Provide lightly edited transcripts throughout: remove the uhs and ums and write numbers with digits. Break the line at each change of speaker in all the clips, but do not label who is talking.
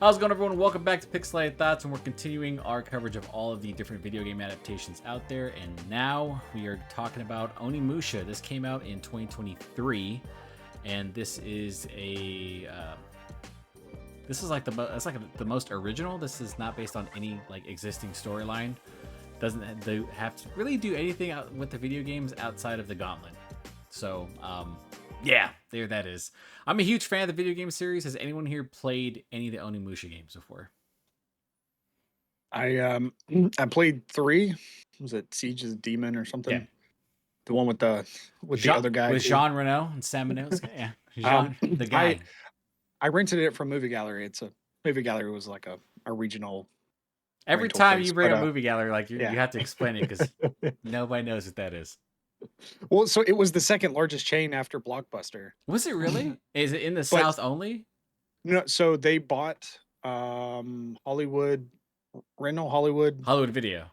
How's it going, everyone? Welcome back to Pixelated Thoughts, and we're continuing our coverage of all of the different video game adaptations out there. And now we are talking about Onimusha. This came out in 2023, and this is like the most original. This is not based on any like existing storyline. Doesn't have to really do anything with the video games outside of the Gauntlet. So yeah, there that is. I'm a huge fan of the video game series. Has anyone here played any of the Onimusha games before?
I played 3. Was it Siege of the Demon or something?
Yeah.
The one with the other guy
with
too.
Jean Reno and Sam Minot's guy. Yeah,
Um,
Jean, the guy.
I rented it from Movie Gallery. Movie Gallery was like a regional.
Every
rental
time
place,
you bring
but,
a Movie Gallery, like you
yeah.
have to explain it because nobody knows what that is.
Well, so it was the second largest chain after Blockbuster.
Was it really? Is it in the South only?
No, so they bought Hollywood
Video.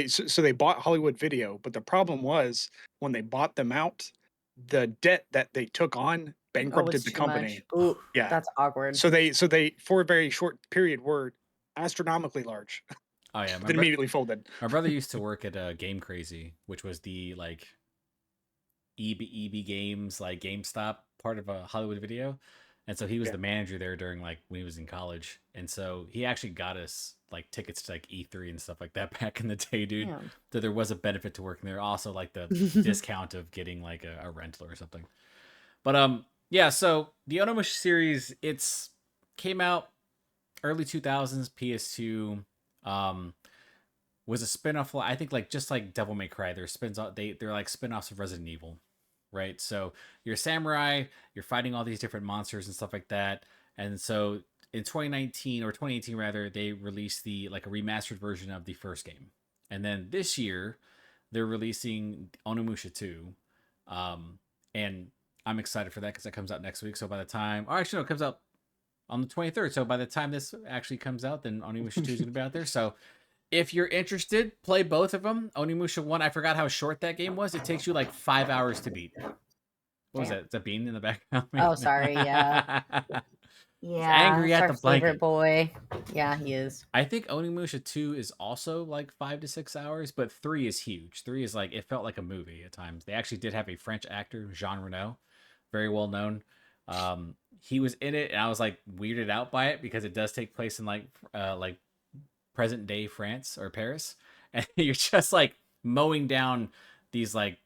So they bought Hollywood Video, but the problem was when they bought them out, the debt that they took on bankrupted the company.
Ooh,
Yeah,
that's awkward.
So they for a very short period were astronomically large.
Oh yeah,
then immediately folded.
My brother used to work at Game Crazy, which was the like EB Games, like GameStop part of a Hollywood Video. And so he was the manager there during like when he was in college. And so he actually got us like tickets to like E3 and stuff like that back in the day, dude. Yeah. So there was a benefit to working there. Also like the discount of getting like a rental or something. But yeah, so the Onimusha series, it's came out early 2000s, PS2. Was a spin-off, I think, like just like Devil May Cry. They're like spin-offs of Resident Evil. Right, so you're a samurai, you're fighting all these different monsters and stuff like that. And so in 2019 or 2018 rather, they released a remastered version of the first game. And then this year they're releasing Onimusha 2. And I'm excited for that because it comes out next week. So by the time, it comes out on the 23rd. So by the time this actually comes out, then Onimusha 2 is going to be out there. So if you're interested, play both of them. Onimusha 1, I forgot how short that game was. It takes you like 5 hours to beat. What was that? Is that Bean in the background?
Oh, sorry. Yeah.
He's angry at the blanket.
Favorite boy. Yeah, he is.
I think Onimusha 2 is also like 5 to 6 hours, but 3 is huge. 3 is like, it felt like a movie at times. They actually did have a French actor, Jean Reno, very well known. He was in it, and I was like weirded out by it because it does take place in like present day France or Paris, and you're just like mowing down these like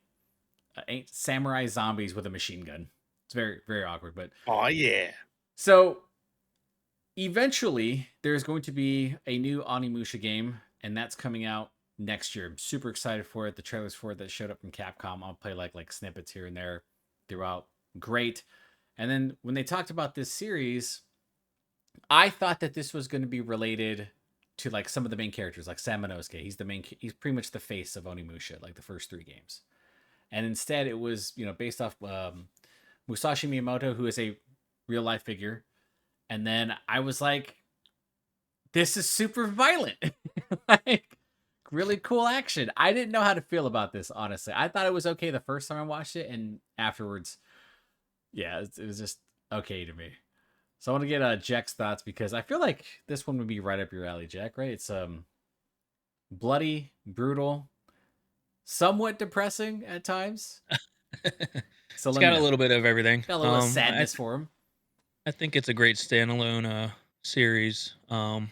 samurai zombies with a machine gun. It's very, very awkward, but
oh yeah.
So eventually there's going to be a new Onimusha game, and that's coming out next year. I'm super excited for it. The trailers for it that showed up from Capcom, I'll play like snippets here and there throughout. Great. And then when they talked about this series, I thought that this was going to be related to like some of the main characters, like Sam Minosuke. He's pretty much the face of Onimusha, like the first 3 games. And instead it was, based off Musashi Miyamoto, who is a real life figure. And then I was like, this is super violent. Like really cool action. I didn't know how to feel about this, honestly. I thought it was okay the first time I watched it, and afterwards, yeah, it was just okay to me. So I want to get Jack's thoughts because I feel like this one would be right up your alley, Jack, right? It's bloody, brutal, somewhat depressing at times.
So it's got a little bit of everything.
Got a little sadness for him.
I think it's a great standalone series. I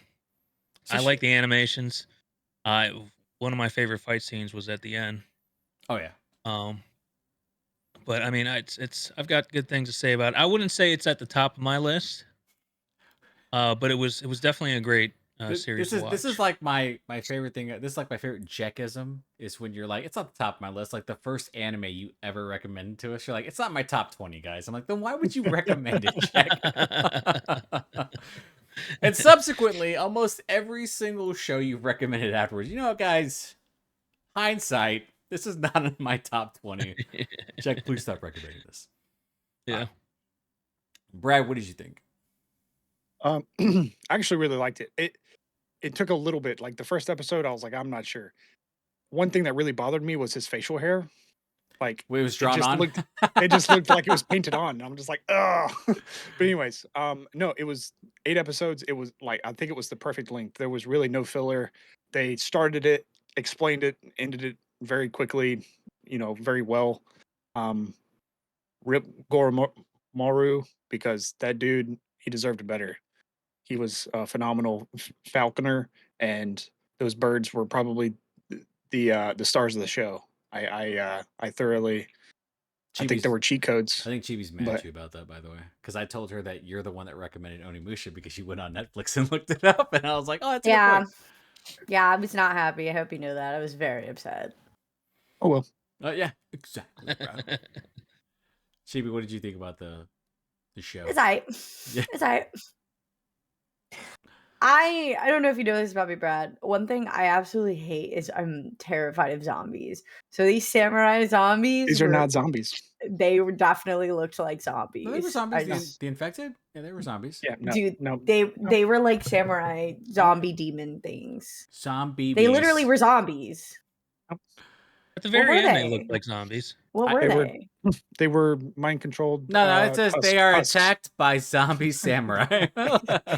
like the animations. One of my favorite fight scenes was at the end.
Oh yeah.
But I mean, I've got good things to say about it. I wouldn't say it's at the top of my list, but it was definitely a great series.
This is like my favorite thing. This is like my favorite Jackism is when you're like, it's not the top of my list. Like the first anime you ever recommended to us, you're like, it's not my top 20, guys. I'm like, then why would you recommend it, Jack? And subsequently, almost every single show you've recommended afterwards. You know what, guys? Hindsight. This is not in my top 20. Jack, please stop recommending this.
Yeah.
Brad, what did you think?
I actually really liked it. It took a little bit. Like the first episode, I was like, I'm not sure. One thing that really bothered me was his facial hair. Like
It was
it
drawn
just
on.
looked it just looked like it was painted on. I'm just like, oh. But anyways, no, it was 8 episodes. It was like I think it was the perfect length. There was really no filler. They started it, explained it, ended it very quickly, very well. Um, Rip Goromaru, because that dude, he deserved better. He was a phenomenal falconer, and those birds were probably the stars of the show. I thoroughly. I think there
Chibi's.
were cheat codes,
I think Chibi's mad
but
at you about that, by the way, because I told her that you're the one that recommended Onimusha because she went on Netflix and looked it up, and I was like, oh, that's a good
Yeah.
point.
Yeah, I was not happy. I hope you know that. I was very upset.
oh well.
Yeah, exactly, bro. Chibi, what did you think about the show?
It's alright.
Yeah.
It's alright. I don't know if you know this about me, Brad. One thing I absolutely hate is I'm terrified of zombies. So these samurai zombies
These are not zombies.
they definitely looked like
No, they were
zombies.
zombies.
I just,
The infected? Yeah, they were zombies.
Yeah, no,
dude,
no.
they were like samurai zombie demon things.
Zombie.
They literally were zombies.
At the
What
very
were
end, they
they?
looked like zombies.
What were
They were
they?
they were mind controlled.
No, it says they are
husks.
attacked by zombie samurai.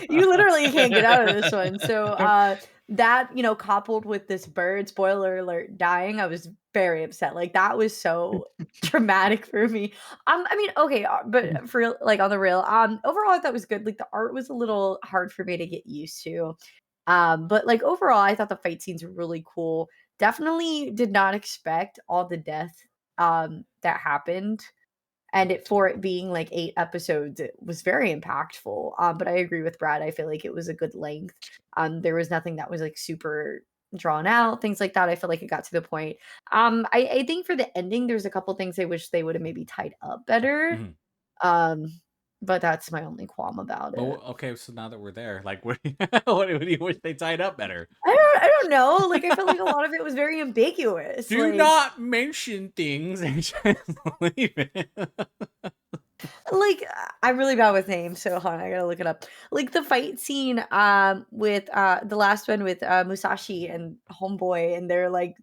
You literally can't get out of this one. So that, coupled with this bird, spoiler alert, dying, I was very upset. Like that was so traumatic for me. I mean, okay, but for real, like on the real, overall I thought it was good. Like the art was a little hard for me to get used to. But like overall, I thought the fight scenes were really cool. Definitely did not expect all the death that happened. And for it being like 8 episodes, it was very impactful. But I agree with Brad. I feel like it was a good length. There was nothing that was like super drawn out, things like that. I feel like it got to the point. I think for the ending, there's a couple things I wish they would have maybe tied up better.
Mhm.
But that's my only qualm about it.
Well, okay, so now that we're there, like, what do you wish they tied up better?
I don't know. Like I feel like a lot of it was very ambiguous.
Do
like,
not mention things and just leave it.
like I'm really bad with names, so hold on, I gotta look it up. Like the fight scene with the last one with Musashi and Homeboy, and they're like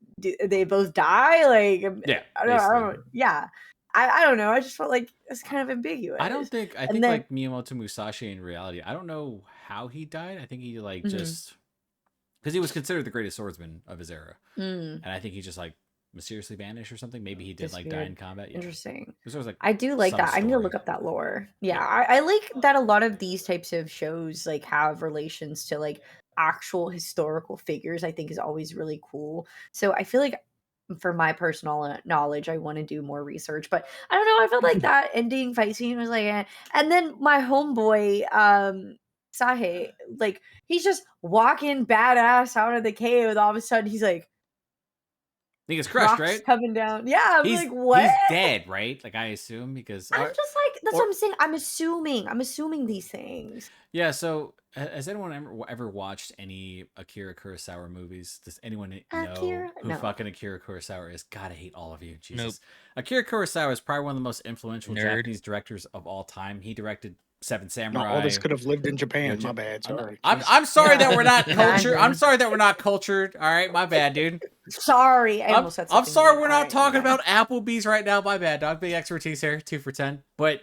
they both die. Like
Yeah,
I
basically.
don't yeah. I don't know. I just felt like it's kind of ambiguous.
I think
then,
like Miyamoto Musashi in reality, I don't know how he died. I think he like just because he was considered the greatest swordsman of his era, and I think he just like mysteriously vanished or something. Maybe he did
Just
like die
weird.
in combat. Yeah.
Interesting.
There was, like,
I do like
some
that. I need to
story.
look up that lore. Yeah, I like that a lot of these types of shows like have relations to like actual historical figures. I think is always really cool. So I feel like for my personal knowledge, I want to do more research. But I don't know. I felt like that ending fight scene was like, eh. And then my homeboy, Sahe, like he's just walking badass out of the cave, and all of a sudden he's like,
I think it's crushed,
rocks
right?
coming down. Yeah, I'm
He's
like, what?
He's dead, right? Like I assume because
I'm just like, that's
or-
what I'm saying. I'm assuming these things.
yeah. So has anyone ever watched any Akira Kurosawa movies? Does anyone know
Akira?
who
No.
fucking Akira Kurosawa is? God, I hate all of you. Jesus.
Nope.
Akira Kurosawa is probably one of the most influential
Nerd.
Japanese directors of all time. He directed Seven
Not
Samurai.
all this could have lived in Japan.
Yeah,
My bad. Sorry.
I'm sorry that we're not
Yeah.
cultured. I'm sorry that we're not cultured. All right, my bad, dude.
Sorry, I almost said
I'm
something.
sorry
mean.
we're
All
not
right,
talking
yeah.
about Applebee's right now. My bad, dog. Big expertise here. 2 for 10. But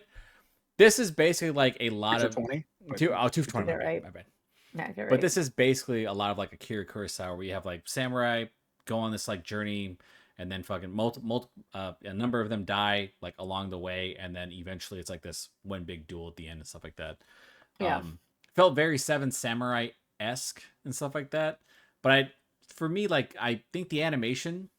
this is basically like a lot of
20.
2 for 20.
Is that right?
My bad.
No, you're
But
right.
this is basically a lot of like Akira Kurosawa, where you have like samurai go on this like journey, and then fucking a number of them die like along the way, and then eventually it's like this one big duel at the end and stuff like that.
Yeah.
Felt very Seven Samurai esque and stuff like that. But for me, like I think the animation,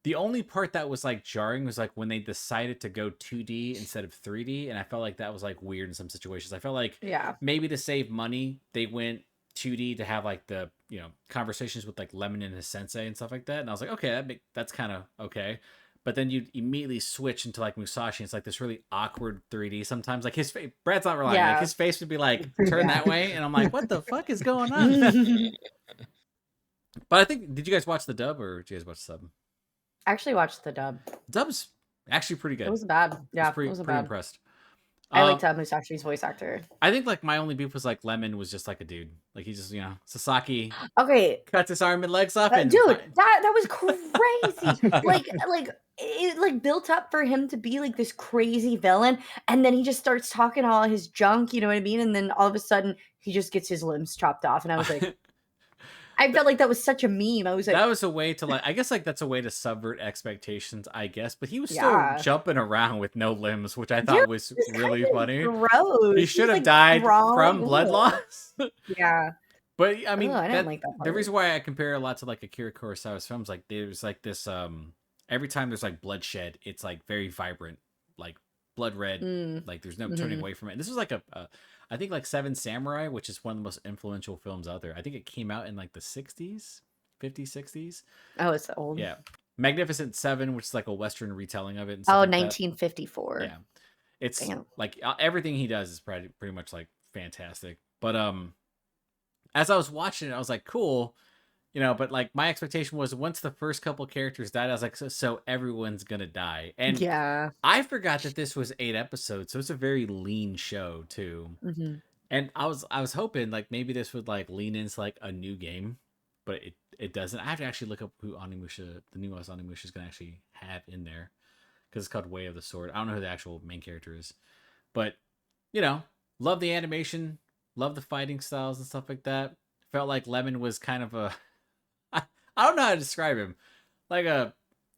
the only part that was like jarring was like when they decided to go 2D instead of 3D, and I felt like that was like weird in some situations. I felt like maybe to save money they went 2D to have like the conversations with like Lemon and his sensei and stuff like that, and I was like, okay, that's kind of okay. But then you immediately switch into like Musashi. It's like this really awkward 3D sometimes. Like his face, Brad's not relying.
Yeah.
Like his face would be like turn that way, and I'm like, what the fuck is going on? But I think, did you guys watch the dub or did you guys watch the sub?
I actually watched the dub.
Dub's actually pretty good.
It wasn't bad. Yeah,
it wasn't bad. Impressed.
I liked Musashi's voice actor.
I think like my only beef was like Lemon was just like a dude. Like he just
Okay.
cuts his arm and legs off, and
Dude, that was crazy. like it like built up for him to be like this crazy villain, and then he just starts talking all his junk, you know what I mean? And then all of a sudden he just gets his limbs chopped off, and I was like, I felt like that was such a meme. I was like,
that was a way to like, I guess like that's a way to subvert expectations, I guess. But he was still
yeah,
jumping around with no limbs, which I
yeah,
thought was
it was
really
kind of
funny. He
gross.
should
He's
have
like
died from
crawling.
blood
Ugh.
loss.
Yeah.
But I
Ugh,
mean,
I didn't
that
like that
the
part.
reason why I compare a lot to like Akira Kurosawa's films, like there's like this every time there's like bloodshed, it's like very vibrant, like blood red,
Mm.
like there's no turning
Hmm.
away from it. And this was like a I think like Seven Samurai, which is one of the most influential films out there. I think it came out in like the 60s, 50s, 60s.
Oh, it's old.
Yeah. Magnificent Seven, which is like a Western retelling of it and
Oh,
stuff like that.
1954.
Yeah. It's
Damn.
like everything he does is pretty much like fantastic. But as I was watching it, I was like, cool, you know. But like my expectation was once the first couple characters died, I was like, so everyone's gonna die. And
Yeah.
I forgot that this was 8 episodes, so it's a very lean show too.
Hmm.
And I was hoping like maybe this would like lean into like a new game, but it doesn't. I have to actually look up who Onimusha, the newest Onimusha, is gonna actually have in there because it's called Way of the Sword. I don't know who the actual main character is, but you know, love the animation, love the fighting styles and stuff like that. Felt like Lemon was kind of a I don't know how to describe him, like a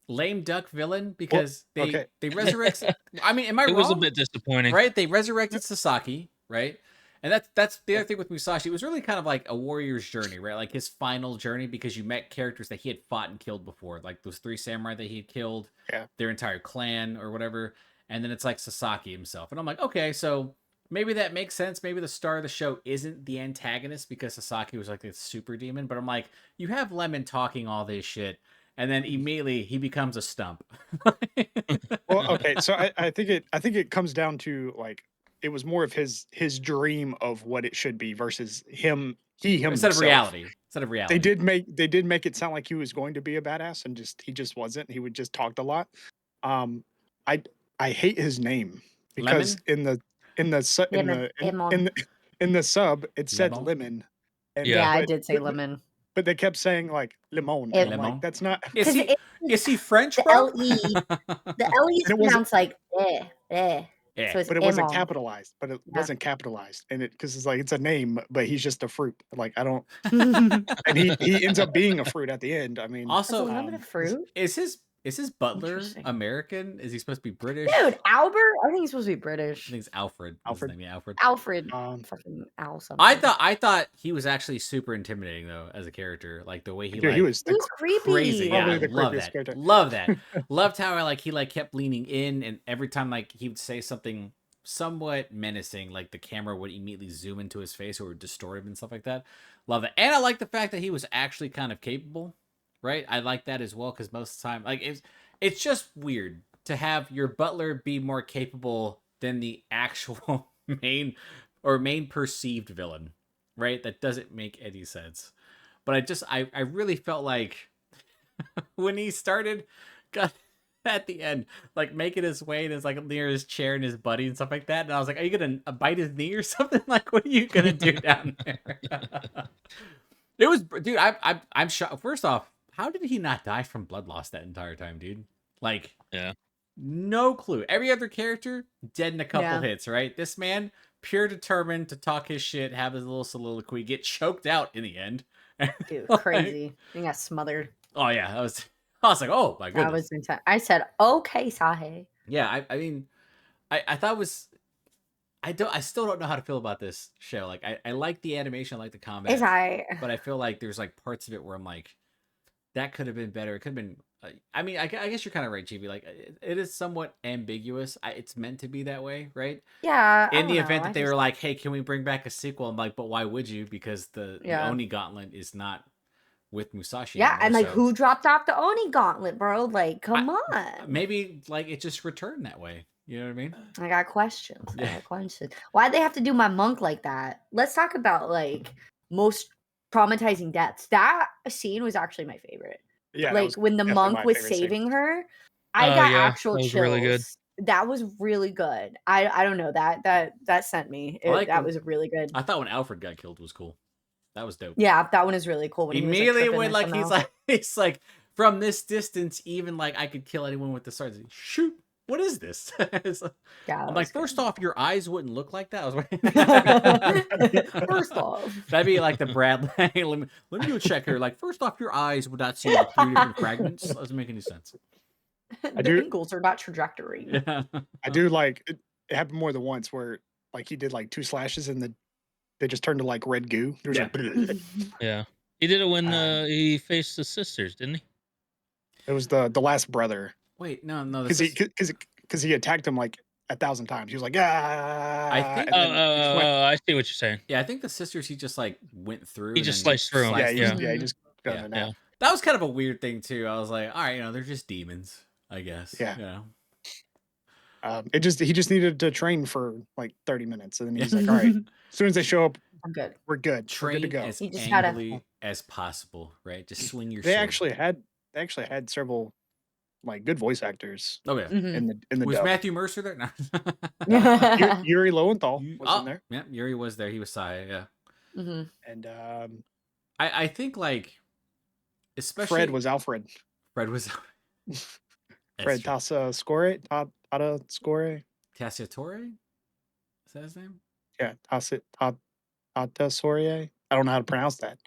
lame duck villain because
okay.
they resurrect. I mean, am I
It
wrong?
was a bit disappointing.
Right? They resurrected Sasaki, right? And that's the other thing with Musashi. It was really kind of like a warrior's journey, right? Like his final journey because you met characters that he had fought and killed before, like those 3 samurai that he had killed,
Yeah.
their entire clan or whatever. And then it's like Sasaki himself. And I'm like, okay, so maybe that makes sense. Maybe the star of the show isn't the antagonist because Sasaki was like this super demon. But I'm like, you have Lemon talking all this shit, and then immediately he becomes a stump.
Well, okay, so I think it comes down to like it was more of his dream of what it should be versus he
Instead
himself.
of reality. Instead of reality.
They did make it sound like he was going to be a badass and he just wasn't. He would just talked a lot. I I hate his name because
Lemon?
in the su- in
Lemon.
the
Lemon.
in the sub it said
Lemon?
lemon, and
Yeah.
Yeah, I
but
did say lemon.
but they kept saying like lemon,
It-
and I'm like
Lemon?
that's not.
Is
Because
he is he French,
the
bro?
LE the LE is
And it wasn't,
pronounced like eh.
Yeah.
So it's
but it wasn't
Emon.
capitalized. But it
Yeah.
wasn't capitalized, and it because it's like it's a name, but he's just a fruit. Like I don't,
As
and he ends up being a fruit at the end. I mean,
a
Also,
lemon of fruit?
is his butler
Interesting.
American? Is he supposed to be British?
Dude, Albert? I think he's supposed to be
I
British.
think it's Alfred. What's his
Alfred.
name? Yeah, Alfred.
Alfred.
um,
Fucking Al something.
I thought he was actually super intimidating though as a character. Like the way he
dude,
like
he was
He was creepy.
crazy. Yeah,
Probably
I
the
love
creepiest
that.
character.
Love that. Loved how like he like kept leaning in, and every time like he would say something somewhat menacing, like the camera would immediately zoom into his face or would distort him and stuff like that. Love it. And I like the fact that he was actually kind of capable, right? I like that as well because most of the time, like it's just weird to have your butler be more capable than the actual main perceived villain, right? That doesn't make any sense. But I really felt like when he started, got at the end, like making his way and it's like near his chair and his buddy and stuff like that. And I was like, are you gonna bite his knee or something? Like, what are you gonna do down there? It was, dude. I'm shocked. First off, how did he not die from blood loss that entire time, dude? Like,
Yeah.
no clue. Every other character dead in a couple
Yeah.
hits, right? This man, pure determined to talk his shit, have his little soliloquy, get choked out in the end.
Dude,
Like,
crazy. He got smothered.
oh yeah, I was like, oh my
That
goodness.
was intense. I said, okay, Sahe.
Yeah, I mean, I thought it was. I still don't know how to feel about this show. Like I like the animation, I like the combat,
Is I
but I feel like there's like parts of it where I'm like, that could have been better. It could have been. I mean, I guess you're kind of right, GB. Like it is somewhat ambiguous. It's meant to be that way, right?
yeah. I
In the
don't
event
know,
that they were like, hey, can we bring back a sequel? I'm like, but why would you? Because the
Yeah.
Oni Gauntlet is not with Musashi.
Yeah,
anymore,
and like
so
who dropped off the Oni gauntlet, bro? Like, come on.
maybe like it just returned that way. You know what I mean?
I got questions. I
Yeah.
got questions. Why'd they have to do my monk like that? Let's talk about like most traumatizing deaths. That scene was actually my favorite.
Yeah, that
Like
was
when the
definitely
monk
my
was
favorite scene.
saving her, I
Oh,
got
yeah,
actual
that was
chills.
really good.
That was really good. I don't know that sent me.
like
That
when-
was really good.
I thought when Alfred got killed was cool. That was dope.
Yeah, that one is really cool. When
Immediately
he was,
when like
tripping
he's like from this distance, even like I could kill anyone with the sword. Shoot, what is this?
Yeah,
I'm
that
like,
was
first
good.
off, your eyes wouldn't look like that. I was
First off,
that'd be like the Brad. let me do a check here. Like, first off, your eyes would not see the 3 different fragments. Doesn't make any sense.
I
the
do
angles are not trajectory.
Yeah.
I do like it happened more than once where like he did like 2 slashes and they just turned to like red goo. There was
Yeah.
like
Yeah. He did it when
Um,
he faced the sisters, didn't he?
it was the last brother
Wait, no,
because
this is.
because he attacked him like 1,000 times. He was like
I
ah,
think.
and then he just went
I see what you're saying.
Yeah, I think the sisters he just like went through
He
and
just
then
sliced through 'em.
yeah
sliced.
he
Yeah.
just got
Yeah.
in
Yeah.
that.
That was kind of a weird thing too. I was like, all right, they're just demons, I guess.
Yeah.
You know?
He just needed to train for like 30 minutes and then
Yeah.
he's like, all right, as soon as they show up,
I'm good.
we're good. We're good to
Train
go.
as
He just had a-
angrily as possible, right? Just swing your
They
sword.
actually had several like good voice actors
Oh yeah.
Mhm.
in the
Was
dub.
Matthew Mercer there? No.
Yuri Lowenthal was in there,
Yeah, Yuri was there. He was Saya, yeah.
Mhm.
and
I think like especially
Fred was Alfred.
Fred was
Fred Tasa Score, Tata Score.
Cassiatore? Is that his name?
Yeah, Tata Sorie. I don't know how to pronounce that.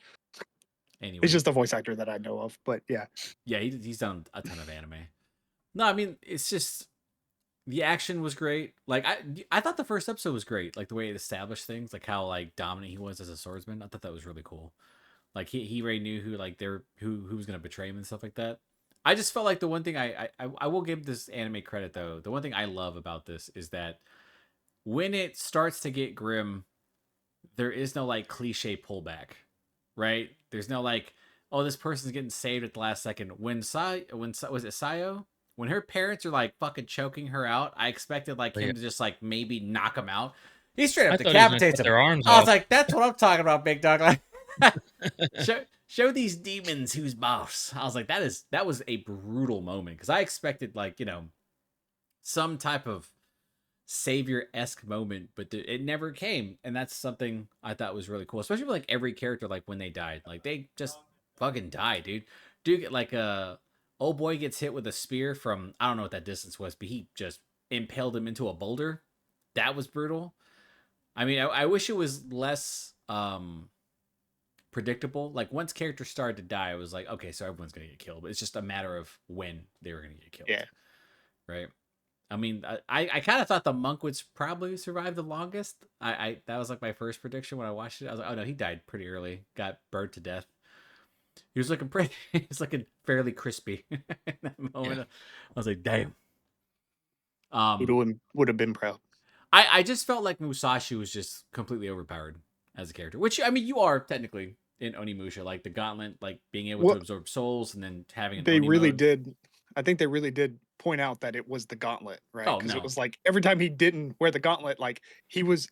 Anyway.
He's just a voice actor that I know of, but yeah.
Yeah, he's done a ton of anime. No, I mean it's just the action was great. Like I thought the first episode was great. Like the way it established things, like how like dominant he was as a swordsman. I thought that was really cool. Like he already knew who like who was gonna betray him and stuff like that. I just felt like the one thing I will give this anime credit though. The one thing I love about this is that when it starts to get grim, there is no like cliche pullback, right? There's no like, oh, this person's getting saved at the last second. When was it Sayo? When her parents are like fucking choking her out, I expected like him to just like maybe knock him out. He straight up
I thought he was gonna
decapitates
cut
him.
their arms
I was
off.
like, that's what I'm talking about, big dog. Like, show these demons who's boss. I was like, that was a brutal moment because I expected like some type of savior-esque moment, but it never came, and that's something I thought was really cool, especially with like every character. Like when they died, like they just fucking die, dude get like old boy gets hit with a spear from I don't know what that distance was, but he just impaled him into a boulder. That was brutal. I mean, I wish it was less predictable. Like once characters started to die, it was like, okay, so everyone's gonna get killed, but it's just a matter of when they were gonna get killed.
Yeah.
Right. I mean, I kind of thought the monk would probably survive the longest. I that was like my first prediction when I watched it. I was like, oh no, he died pretty early. Got burned to death. He was looking pretty. He was looking fairly crispy in that moment.
Yeah.
I was like, damn.
Would have been proud.
I just felt like Musashi was just completely overpowered as a character, which I mean, you are technically in Onimusha, like the gauntlet, like being able to absorb souls and then having an
They
Oni
really
mode.
did. I think they really did point out that it was the gauntlet, right?
Oh,
Because
no.
it was like every time he didn't wear the gauntlet, like he was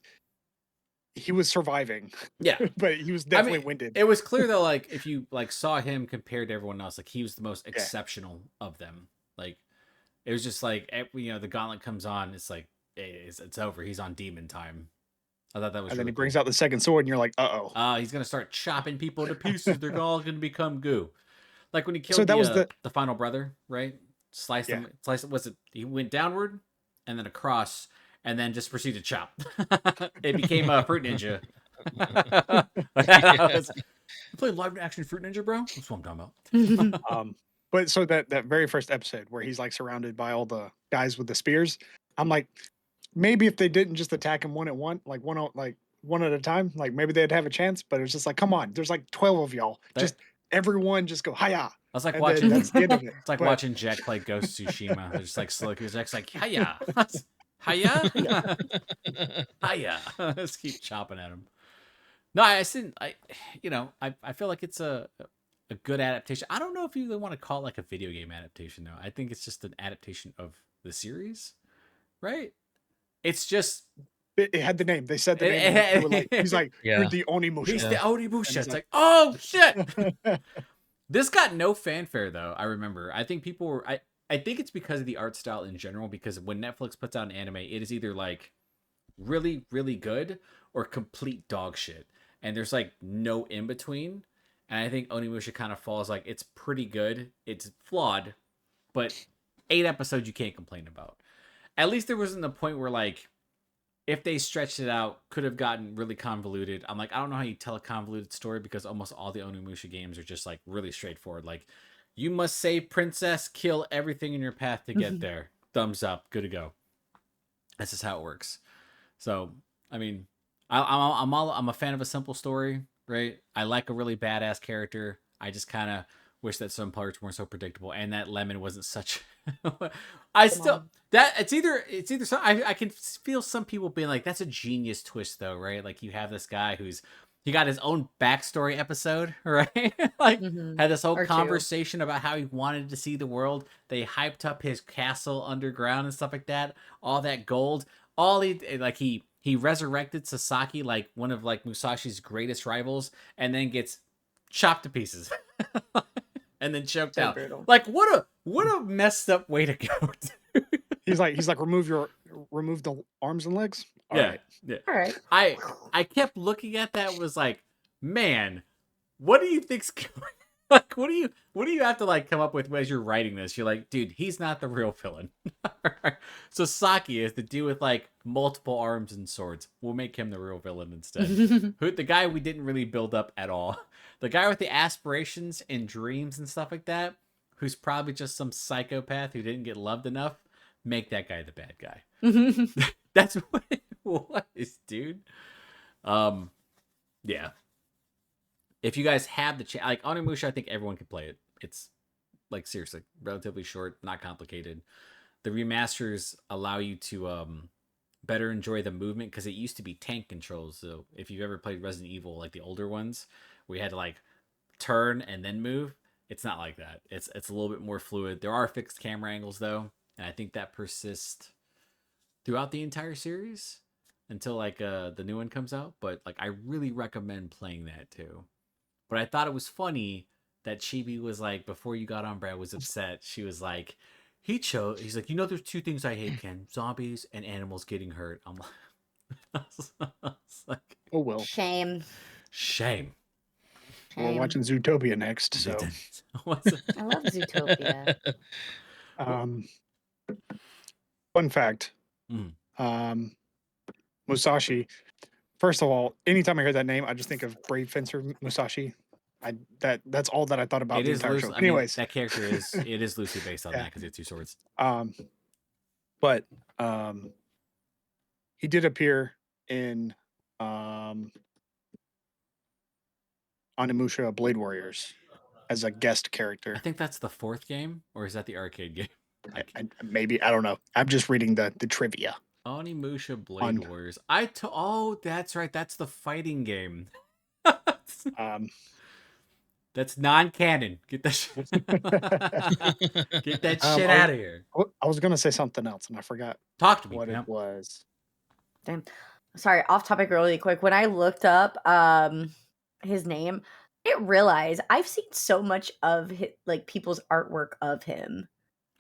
surviving.
Yeah.
But he was definitely winded.
It was clear though, like if you like saw him compared to everyone else, like he was the most exceptional of them. Like it was just like the gauntlet comes on, it's like it's over. He's on demon time. I thought that was.
And
really
then he brings
cool.
out the second sword, and you're like, uh-oh.
He's gonna start chopping people to pieces. They're all gonna become goo. Like when he killed
So that was
the final brother, right? Sliced him. Was it? He went downward and then across, and then just proceeded to chop. It became a Fruit Ninja. You play live action Fruit Ninja, bro? That's what I'm talking about.
But so that very first episode where he's like surrounded by all the guys with the spears, I'm like, maybe if they didn't just attack him one at a time, like maybe they'd have a chance. But it's just like, come on, there's like 12 of y'all. Just everyone just go hiya.
I was like
and
watching.
That's the end of it.
It's like watching Jack play Ghost of Tsushima. They're just like slow. Jack's like hiya, hiya, hiya. Just keep chopping at him. No, I feel like it's a good adaptation. I don't know if you really want to call it like a video game adaptation though. I think it's just an adaptation of the series, right? It's just
it had the name. They said the name. He's like, you're the Onimusha.
He's the Onimusha. It's like, oh shit. This got no fanfare though. I remember. I think people were. I think it's because of the art style in general. Because when Netflix puts out an anime, it is either like really, really good or complete dog shit, and there's like no in between. and I think Onimusha kind of falls like it's pretty good. It's flawed, but 8 episodes you can't complain about. At least there wasn't a point where like if they stretched it out, could have gotten really convoluted. I'm like, I don't know how you tell a convoluted story because almost all the Onimusha games are just like really straightforward. Like, you must save princess, kill everything in your path to get there. Thumbs up, good to go. That's just how it works. So, I mean, I'm a fan of a simple story, right? I like a really badass character. I just kind of wish that some parts weren't so predictable, and that Lemon wasn't such. I
Come
still
on.
that it's either some, I can feel some people being like that's a genius twist though, right? Like you have this guy who's he got his own backstory episode, right? Like
Mhm.
had this whole
Or 2.
conversation about how he wanted to see the world. They hyped up his castle underground and stuff like that. All that gold. All he resurrected Sasaki, like one of like Musashi's greatest rivals, and then gets chopped to pieces. And then choked
So
out.
brutal.
Like what a messed up way to go.
He's like, remove the arms and legs. All
Yeah,
right.
yeah.
All right.
I kept looking at that, was like, man, what do you think's going? Like, what do you have to like come up with as you're writing this? You're like, dude, he's not the real villain. So Saki is the dude with like multiple arms and swords. We'll make him the real villain instead. Who the guy we didn't really build up at all. The guy with the aspirations and dreams and stuff like that, who's probably just some psychopath who didn't get loved enough. Make that guy the bad guy. That's what it was, dude. Yeah. If you guys have the chance, like Onimusha, I think everyone can play it. It's like seriously relatively short, not complicated. The remasters allow you to better enjoy the movement because it used to be tank controls. So if you've ever played Resident Evil, like the older ones, where you had to like turn and then move, it's not like that. It's a little bit more fluid. There are fixed camera angles though, and I think that persists throughout the entire series until like the new one comes out. But like I really recommend playing that too. But I thought it was funny that Chibi was like, before you got on, Brad was upset. She was like, he's like, there's 2 things I hate, Ken: zombies and animals getting hurt. I'm like, I was like,
Oh well.
Shame.
shame.
We're
Shame.
watching Zootopia next. So,
What's it?
I love Zootopia.
fun fact.
Mm.
Musashi. First of all, anytime I hear that name, I just think of Brave Fencer Musashi. That's all that I thought about
It
the
is
entire
loose.
show.
I mean,
Anyways,
that character is loosely based on
Yeah.
that because it's 2 swords.
But he did appear in Onimusha Blade Warriors as a guest
I
character.
think that's the 4th game, or is that the arcade game?
Maybe, I don't know. I'm just reading the trivia.
Onimusha Blade
On-
Warriors. Oh, that's right. That's the fighting game. That's non-canon. Get that shit. Get that shit out of here.
I was gonna say something else and I forgot
Talk to me.
what
Yep.
it was.
Damn. Sorry, off topic really quick. When I looked up his name, I didn't realize I've seen so much of like people's artwork of him.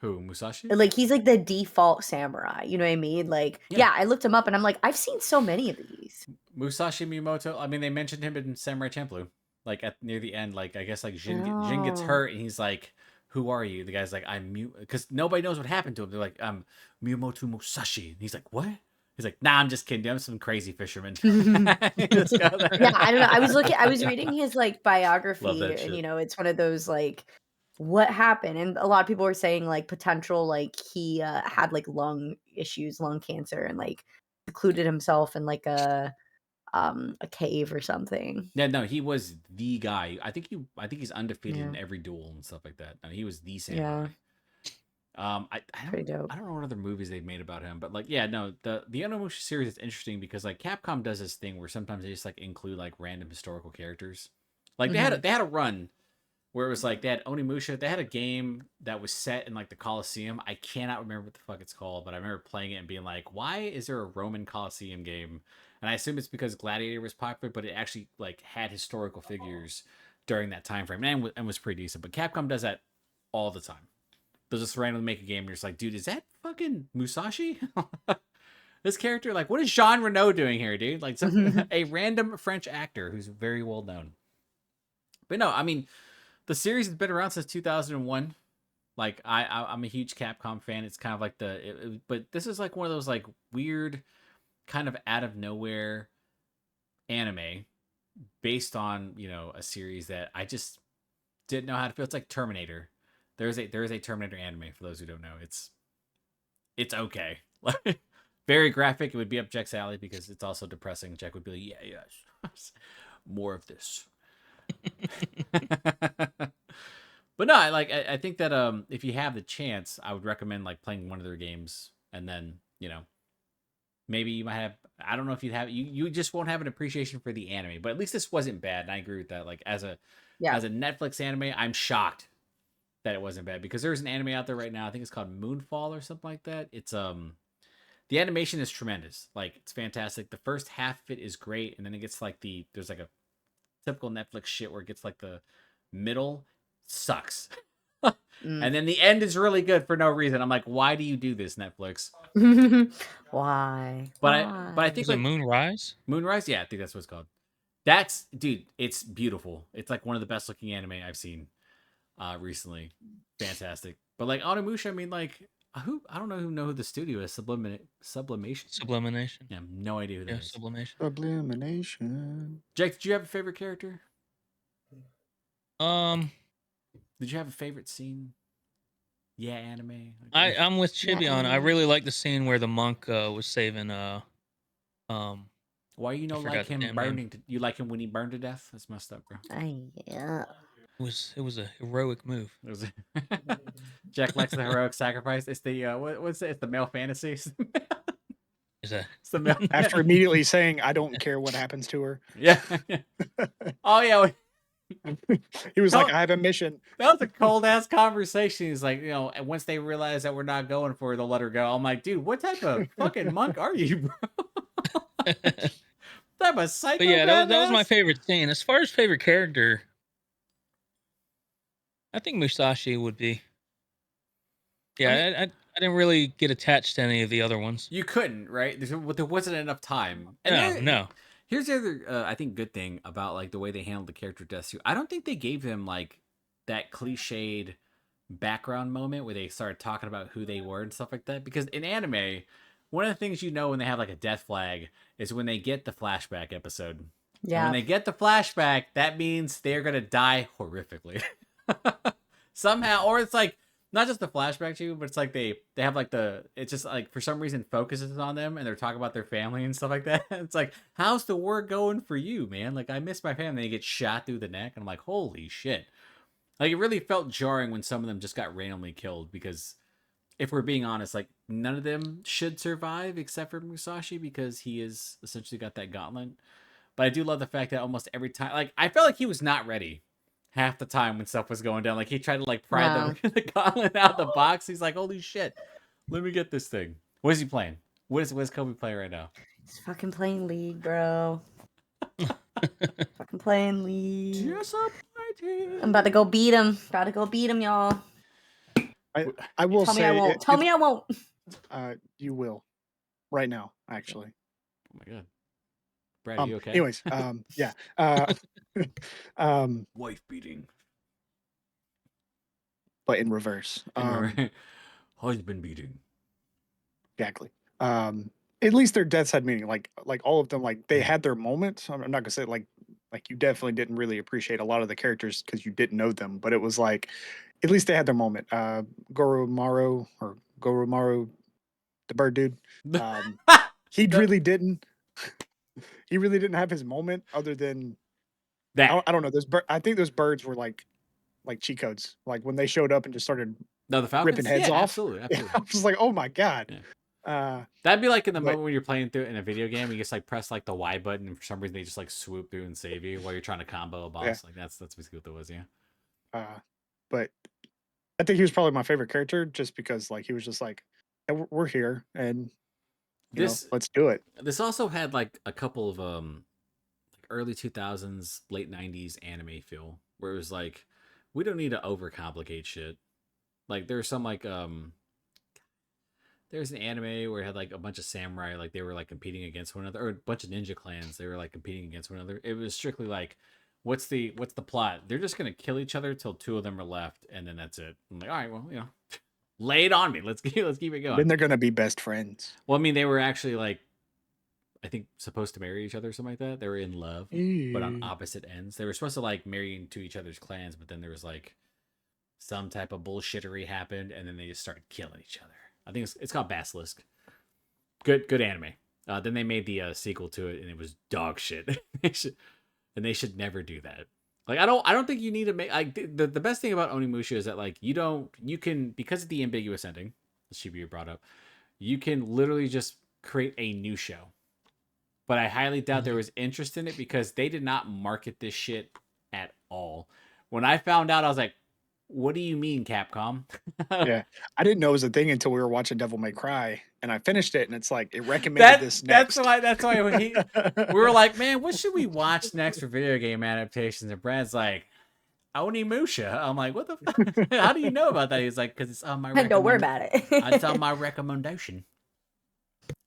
Who, Musashi?
Like he's like the default samurai. You know what I mean? Like
Yeah.
I looked him up and I'm like, I've seen so many of these.
Musashi Miyamoto. I mean, they mentioned him in Samurai Champloo. Like near the end, like I guess like Jin gets
Oh.
hurt and he's like, "Who are you?" The guy's like, "I'm because nobody knows what happened to him. They're like, "I'm Miyamoto Musashi." And he's like, "What?" He's like, "Nah, I'm just kidding. I'm some crazy fisherman."
Yeah, I don't know. I was reading his like
Love
biography,
that
and
shit.
it's one of those like what happened, and a lot of people were saying like potential like he had like lung issues, lung cancer, and like secluded himself in like a cave or something.
Yeah, no, he was the guy. I think he's undefeated
Yeah.
in every duel and stuff like that. No, he was the samurai. I
Pretty dope.
don't know what other movies they've made about him, but like yeah, no, the Onimusha series is interesting because like Capcom does this thing where sometimes they just like include like random historical characters. Like they had a run where it was like they had Onimusha, they had a game that was set in like the Colosseum. I cannot remember what the fuck it's called, but I remember playing it and being like, why is there a Roman Colosseum game? And I assume it's because Gladiator was popular, but it actually like had historical figures during that time frame and was pretty decent. But Capcom does that all the time. They'll just randomly make a game and you're just like, dude, is that fucking Musashi? This character, like, what is Jean Reno doing here, dude? Like a random French actor who's very well known. But no, I mean, the series has been around since 2001. Like I'm a huge Capcom fan. It's kind of like but this is like one of those like weird, kind of out of nowhere anime based on a series that I just didn't know how to feel. It's like Terminator. There is a Terminator anime for those who don't know. It's okay. Very graphic. It would be up Jack's alley because it's also depressing. Jack would be like, yeah, yes, more of this. But no, I think that if you have the chance, I would recommend like playing one of their games, and then maybe you might have. I don't know if you'd have you just won't have an appreciation for the anime, but at least this wasn't bad, and I agree with that. Like as a Netflix anime, I'm shocked that it wasn't bad because there's an anime out there right now. I think it's called Moonfall or something like that. It's the animation is tremendous. Like it's fantastic. The first half of it is great, and then it gets like there's like a typical Netflix shit where it gets like the middle sucks. And then the end is really good for no reason. I'm like, why do you do this, Netflix?
Why?
But I think
Is it
like
Moonrise?
Moonrise, yeah, I think that's what it's called. That's dude, it's beautiful. It's like one of the best looking anime I've seen recently. Fantastic. But like Onimusha, I mean like I don't know who the studio is. Sublimation.
Sublimation.
Yeah, I have no idea who that is.
Sublimation.
Sublimination.
Jake, did you have a favorite character?
Um,
Did you have a favorite scene? Yeah, anime.
I'm with Chibi on. I
anime.
really like the scene where the monk was saving
Why you
I
like
forgot the
him
damn
burning? You like him when he burned to death? That's messed up, bro.
Yeah.
it was a heroic move.
It was Jack likes the heroic sacrifice. It's the what's it? It's the male fantasy.
Is that
It's the male.
After immediately saying, "I don't care what happens to her,"
Yeah. Oh yeah.
he was
No.
like, "I have a mission."
That was a cold ass conversation. He's like, and once they realize that we're not going for her, they'll let her go. I'm like, dude, what type of fucking monk are you, bro? Type of psycho.
But yeah, that was my favorite scene. As far as favorite character, I think Musashi would be. Yeah, I didn't really get attached to any of the other ones.
You couldn't, right? There wasn't enough time.
No.
Here's the other, I think, good thing about like the way they handled the character deaths too. I don't think they gave him like that cliched background moment where they started talking about who they were and stuff like that. Because in anime, one of the things when they have like a death flag is when they get the flashback episode. Yeah. And when they get the flashback, that means they're gonna die horrifically somehow, or it's like. Not just the flashback to you, but it's like they have like it's just like for some reason focuses on them and they're talking about their family and stuff like that. It's like, how's the war going for you, man? Like I miss my family. They get shot through the neck and I'm like, holy shit. Like it really felt jarring when some of them just got randomly killed because if we're being honest, like none of them should survive except for Musashi because he is essentially got that gauntlet. But I do love the fact that almost every time, like I felt like he was not ready half the time when stuff was going down. Like he tried to like pry the gauntlet out of the box. He's like, holy shit, let me get this thing. What is he playing? What is Kobe playing right now?
He's fucking playing League, bro. Fucking playing League. I'm about to go beat him. Y'all.
I will
Tell
say
me I won't. Tell me I won't.
You will. Right now, actually.
Oh my god. Brad, are you okay?
Anyways, yeah.
Wife beating.
But in reverse.
Husband beating.
Exactly. At least their deaths had meaning. Like all of them, like they had their moments. I'm not gonna say like you definitely didn't really appreciate a lot of the characters because you didn't know them, but it was like at least they had their moment. Goromaru, the bird dude. He really didn't. He really didn't have his moment other than
that.
I don't know. I think those birds were like cheat codes. Like when they showed up and just started
the Falcons?
ripping heads off.
Absolutely.
I was just like, oh my god.
Yeah. That'd be like in the moment when you're playing through it in a video game, you just like press like the Y button, and for some reason they just like swoop through and save you while you're trying to combo a boss. Yeah. Like that's basically what that was, yeah.
But I think he was probably my favorite character just because like he was just like, yeah, we're here and let's do it.
This also had like a couple of like early 2000s, late 90s anime feel where it was like we don't need to overcomplicate shit. Like there's some like there's an anime where it had like a bunch of samurai, like they were like competing against one another, or a bunch of ninja clans, they were like competing against one another. It was strictly like what's the plot? They're just gonna kill each other till 2 of them are left, and then that's it. I'm like, all right, well, lay it on me. Let's keep it going.
Then they're gonna be best friends.
Well, I mean, they were actually like, I think supposed to marry each other, or something like that. They were in love, but on opposite ends. They were supposed to like marry into each other's clans, but then there was like some type of bullshittery happened, and then they just started killing each other. I think it's called Basilisk. Good anime. Then they made the sequel to it, and it was dog shit. They should never do that. Like I don't think you need to make like the best thing about Onimusha is that like you can, because of the ambiguous ending, the Shibuya brought up, you can literally just create a new show. But I highly doubt there was interest in it because they did not market this shit at all. When I found out, I was like, what do you mean, Capcom?
Yeah, I didn't know it was a thing until we were watching Devil May Cry, and I finished it, and it's like it recommended this next.
That's why we were like, man, what should we watch next for video game adaptations? And Brad's like, Onimusha. I'm like, what the fuck? How do you know about that? He's like, because it's on my.
Don't worry about it.
It's on my recommendation.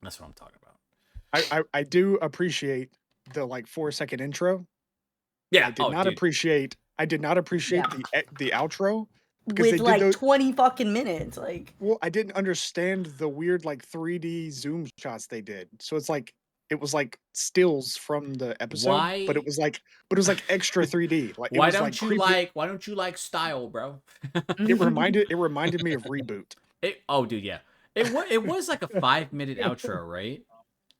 That's what I'm talking about.
I do appreciate the like 4-second intro.
Yeah,
I did not appreciate the outro
because with like 20 fucking minutes. Like,
well, I didn't understand the weird like 3D zoom shots they did. So it's like it was like stills from the episode, but it was like extra 3D. Like
why don't you like style, bro?
It reminded me of Reboot.
Dude, yeah. It was like a 5-minute outro, right?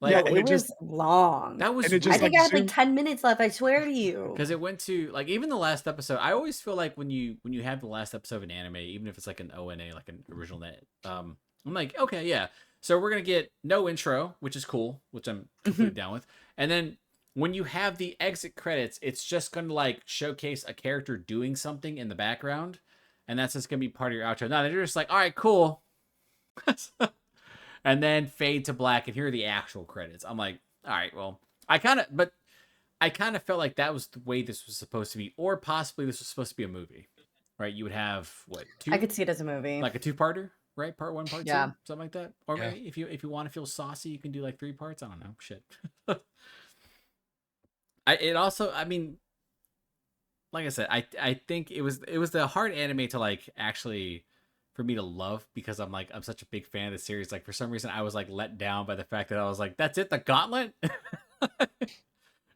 Like, yeah, it was long.
That was.
I think I had like 10 minutes left. I swear to you.
Because it went to like even the last episode. I always feel like when you have the last episode of an anime, even if it's like an ONA, like an original net, I'm like, okay, yeah. So we're gonna get no intro, which is cool, which I'm completely down with. And then when you have the exit credits, it's just gonna like showcase a character doing something in the background, and that's just gonna be part of your outro. Now they're just like, all right, cool. And then fade to black, and here are the actual credits. I'm like, all right, well, I kind of felt like that was the way this was supposed to be, or possibly this was supposed to be a movie, right? You would have what? 2?
I could see it as a movie,
like a 2-parter, right? Part 1, part 2, something like that. Or maybe if you want to feel saucy, you can do like 3 parts. I don't know, shit. I mean, like I said, I think it was the hard anime to like actually. For me to love, because I'm such a big fan of the series. Like for some reason I was like let down by the fact that I was like, that's it, the gauntlet.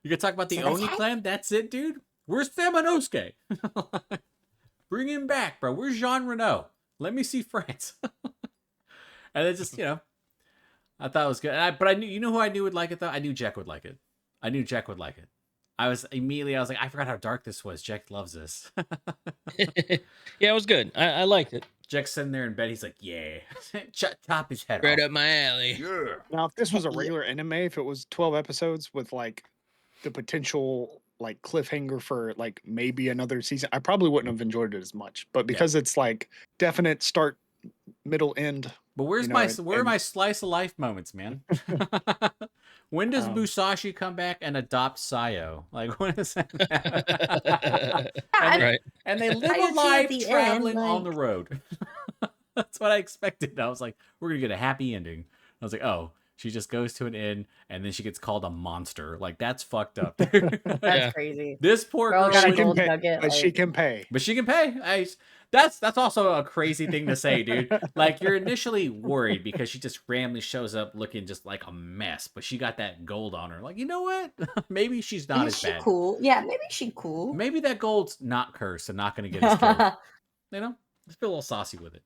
You could talk about the Oni clan. That's it, dude. Where's Samanosuke? Bring him back, bro. Where's Jean Renault? Let me see France. And it just, I thought it was good. But I knew, who I knew would like it though? I knew Jack would like it. I was like, I forgot how dark this was. Jack loves this.
Yeah, it was good. I liked it.
Jack's sitting there in bed. He's like, yeah. Chop his head
right
off.
up my alley.
Yeah.
Now, if this was a regular anime, if it was 12 episodes with like the potential like cliffhanger for like maybe another season, I probably wouldn't have enjoyed it as much. But because it's like definite start, middle, end.
But where are my slice of life moments, man? When does Musashi come back and adopt Sayo? Like, when is that? And they live a life traveling on the road. That's what I expected. I was like, we're going to get a happy ending. I was like, oh, she just goes to an inn and then she gets called a monster. Like, that's fucked up.
That's crazy.
This poor girl
got a
gold
nugget.
But she can pay.
But she can pay. That's also a crazy thing to say, dude. Like, you're initially worried because she just randomly shows up looking just like a mess, but she got that gold on her. Like, you know what? Maybe she's not as bad.
Cool. Yeah, maybe she's cool.
Maybe that gold's not cursed and not going to get us killed. Just feel a little saucy with it.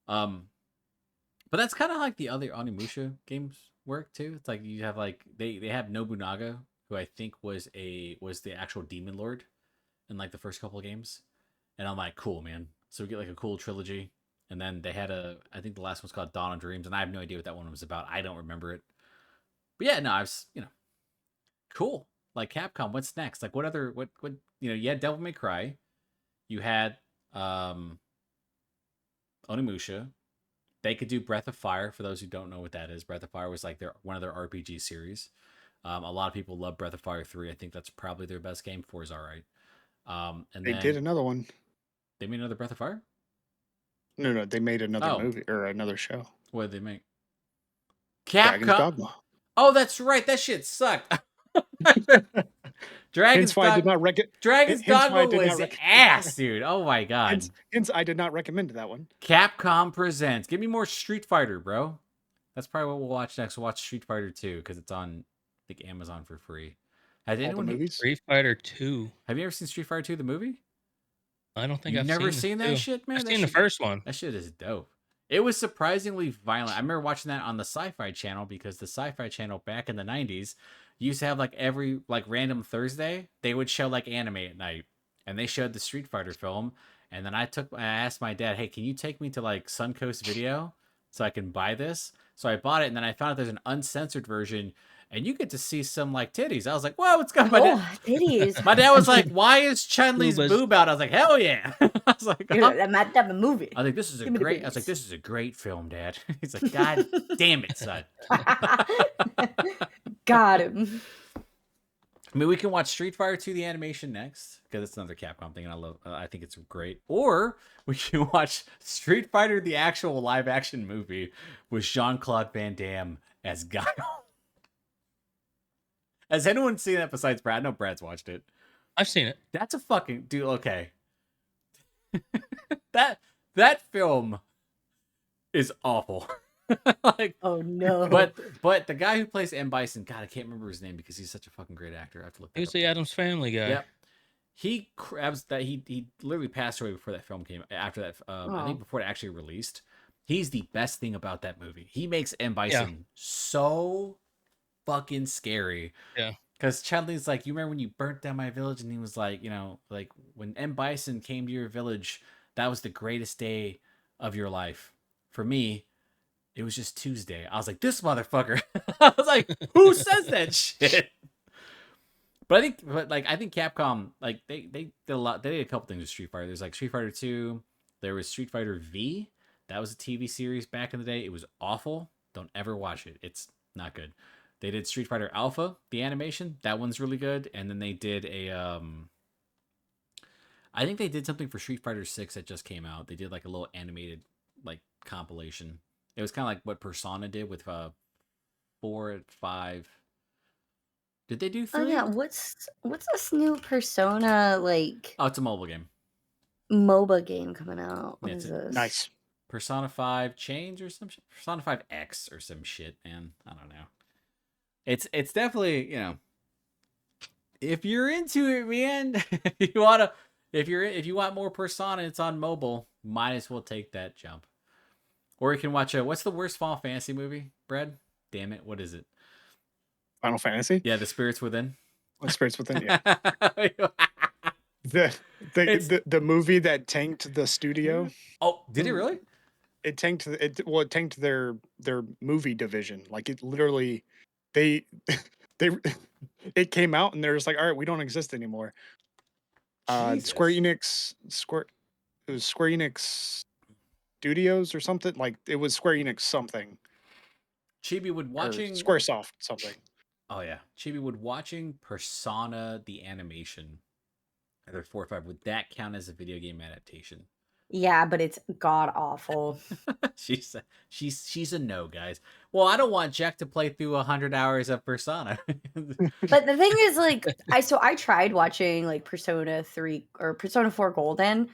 But that's kind of like the other Onimusha games work too. It's like you have like they have Nobunaga, who I think was the actual demon lord in like the first couple of games. And I'm like, cool, man. So we get like a cool trilogy. And then they had I think the last one's called Dawn of Dreams, and I have no idea what that one was about. I don't remember it. But yeah, no, I was, cool. Like Capcom, what's next? Like what you had Devil May Cry. You had Onimusha. They could do Breath of Fire, for those who don't know what that is. Breath of Fire was like one of their RPG series. A lot of people love Breath of Fire 3. I think that's probably their best game. 4 is all right. And
they did another one.
They made another Breath of Fire?
No, they made another movie or another show.
What did they make?
Capcom.
Oh, that's right. That shit sucked. Dragon's
why I did not
Dragon's
hence why I
Dogma
did not
was ass, dude. Oh my god.
hence I did not recommend that one.
Capcom presents. Give me more Street Fighter, bro. That's probably what we'll watch next. We'll watch Street Fighter 2 because it's on, I think, Amazon for free. Has
All the
anyone?
movies.
Street Fighter 2.
Have you ever seen Street Fighter 2, the movie?
I don't think
You've
I've
never
seen
that
the 2.
shit, man.
I've
That
seen the
shit-
first one.
That shit is dope. It was surprisingly violent. I remember watching that on the Sci-Fi Channel because the Sci-Fi Channel back in the 90s used to have like every like random Thursday, they would show like anime at night. And they showed the Street Fighter film. And then I asked my dad, hey, can you take me to like Suncoast Video so I can buy this? So I bought it, and then I found out there's an uncensored version, and you get to see some like titties. I was like, whoa, what's going on?
Oh, titties.
My dad was like, why is Chun-Li's
Boobas.
boob out? I was like, hell yeah. I was like,
Dude, that might have a movie.
I was like, this is a
Give me the
great. I was like,
boobies.
this is a great film, Dad. He's like, God damn it, son.
Got him.
I mean, we can watch Street Fighter 2 the animation next because it's another Capcom thing, and I love. I think it's great. Or we can watch Street Fighter the actual live action movie with Jean-Claude Van Damme as Guile. Has anyone seen that besides Brad? I know Brad's watched it.
I've seen it.
That's a fucking dude. Okay, that film is awful. Like,
Oh no.
but the guy who plays M. Bison, God, I can't remember his name because he's such a fucking great actor. I have to look.
He was the Addams Family guy.
Yep. He literally passed away before that film came. After that, I think before it actually released. He's the best thing about that movie. He makes M. Bison so fucking scary.
Yeah.
Because Chun-Li's like, you remember when you burnt down my village? And he was like, like when M. Bison came to your village, that was the greatest day of your life. For me, it was just Tuesday. I was like, this motherfucker. I was like, who says that shit? But I think Capcom, like they did a lot. They did a couple things with Street Fighter. There's like Street Fighter 2. There was Street Fighter V. That was a TV series back in the day. It was awful. Don't ever watch it. It's not good. They did Street Fighter Alpha, the animation. That one's really good. And then they did I think they did something for Street Fighter 6 that just came out. They did like a little animated like compilation. It was kind of like what Persona did with 4 and 5. Did they do 3?
Oh yeah, what's this new Persona like
Oh, it's a mobile game.
MOBA game coming out? What
Yeah,
is
it's
this?
Nice.
Persona 5 Change or some shit. Persona 5 X or some shit, man. I don't know. It's definitely, if you're into it, man, if you want more Persona, it's on mobile, might as well take that jump. Or you can watch what's the worst Final Fantasy movie, Brad? Damn it, what is it?
Final Fantasy.
Yeah, The Spirits Within.
Spirits Within. Yeah.
It's-
The movie that tanked the studio.
Oh, did it really?
It tanked it tanked their movie division. Like it literally, they it came out and they're just like, all right, we don't exist anymore. Square
Jesus.
Enix it was Square Enix Studios or something. Like it was Square Enix something.
Chibi would
Or
watching
Squaresoft something.
Oh yeah, Chibi, would watching Persona the animation, either 4 or 5, would that count as a video game adaptation?
Yeah, but it's god awful.
she's a no, guys. Well, I don't want Jack to play through 100 hours of Persona.
But the thing is, like, I tried watching like Persona 3 or Persona 4 Golden.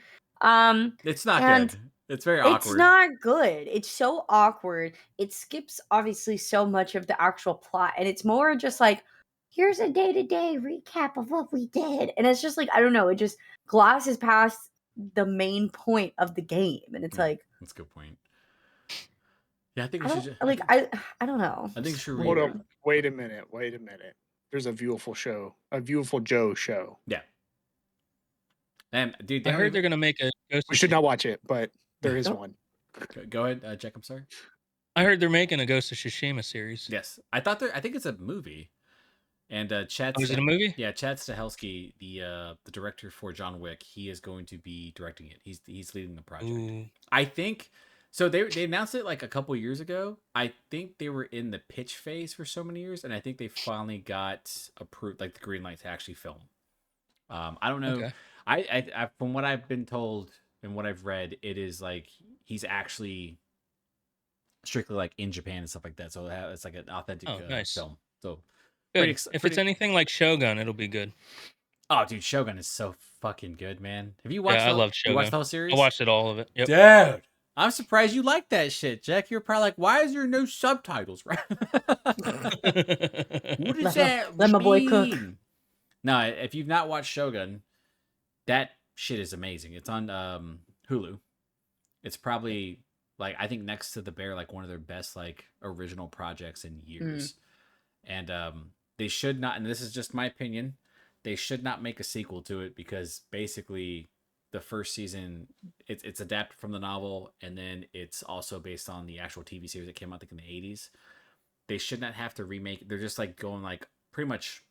It's not
And
good. It's very awkward.
It's not good. It's so awkward. It skips obviously so much of the actual plot, and it's more just like, here's a day-to-day recap of what we did, and it's just like, I don't know, it just glosses past the main point of the game, and it's like,
that's a good point. Yeah, I think
I
we
don't,
should.
like I don't know.
I think we should
Hold
read.
up. Wait a minute. There's a Viewful Joe show.
Yeah. And dude,
I heard they're gonna make a Ghost
We
of
should not watch it, but there is
Oh.
one.
Go ahead, Jack. I'm sorry.
I heard they're making a Ghost of Tsushima series.
Yes, I think it's a movie. And Chad.
Oh, is it a movie?
Yeah, Chad Stahelski, the director for John Wick, he is going to be directing it. He's leading the project.
Ooh.
I think so. They announced it like a couple years ago. I think they were in the pitch phase for so many years, and I think they finally got approved, like the green light to actually film. I don't know.
Okay.
I from what I've been told and what I've read, it is like he's actually strictly like in Japan and stuff like that. So it's like an authentic
Oh, nice.
film. So
Good. If it's
pretty.
anything like Shogun, it'll be good.
Oh, dude, Shogun is so fucking good, man. Have you watched
Yeah, I
the
love
you watched
Shogun.
the whole
I
series?
watched it all of it. Yep.
Dude, I'm surprised you like that shit, Jack. You're probably like, why is there no subtitles? Right? What does that
Let my boy cook.
mean? No, if you've not watched Shogun, that shit is amazing. It's on Hulu. It's probably like I think next to The Bear, like one of their best like original projects in years. And they should not, and this is just my opinion, they should not make a sequel to it because basically the first season it's adapted from the novel and then it's also based on the actual TV series that came out I think in the 80s. They should not have to remake. They're just like going like pretty much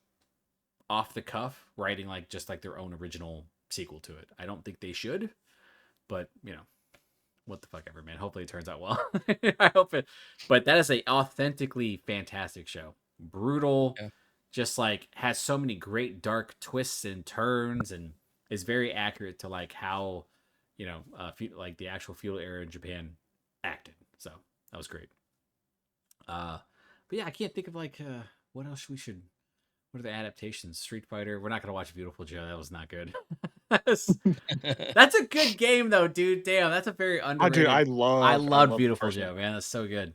off the cuff writing like just like their own original sequel to it. I don't think they should, but you know, what the fuck ever, man. Hopefully it turns out well. I hope it. But that is a authentically fantastic show. Brutal,
Yeah.
just like has so many great dark twists and turns, and is very accurate to like how, you know, like the actual feudal era in Japan acted. So that was great. But yeah, I can't think of like what else we should. What are the adaptations? Street Fighter. We're not gonna watch Beautiful Joe. That was not good. That's a good game though, dude. Damn, that's a very
Oh,
underrated.
dude, I
love
love the
Beautiful
first
Joe,
one.
man. That's so good.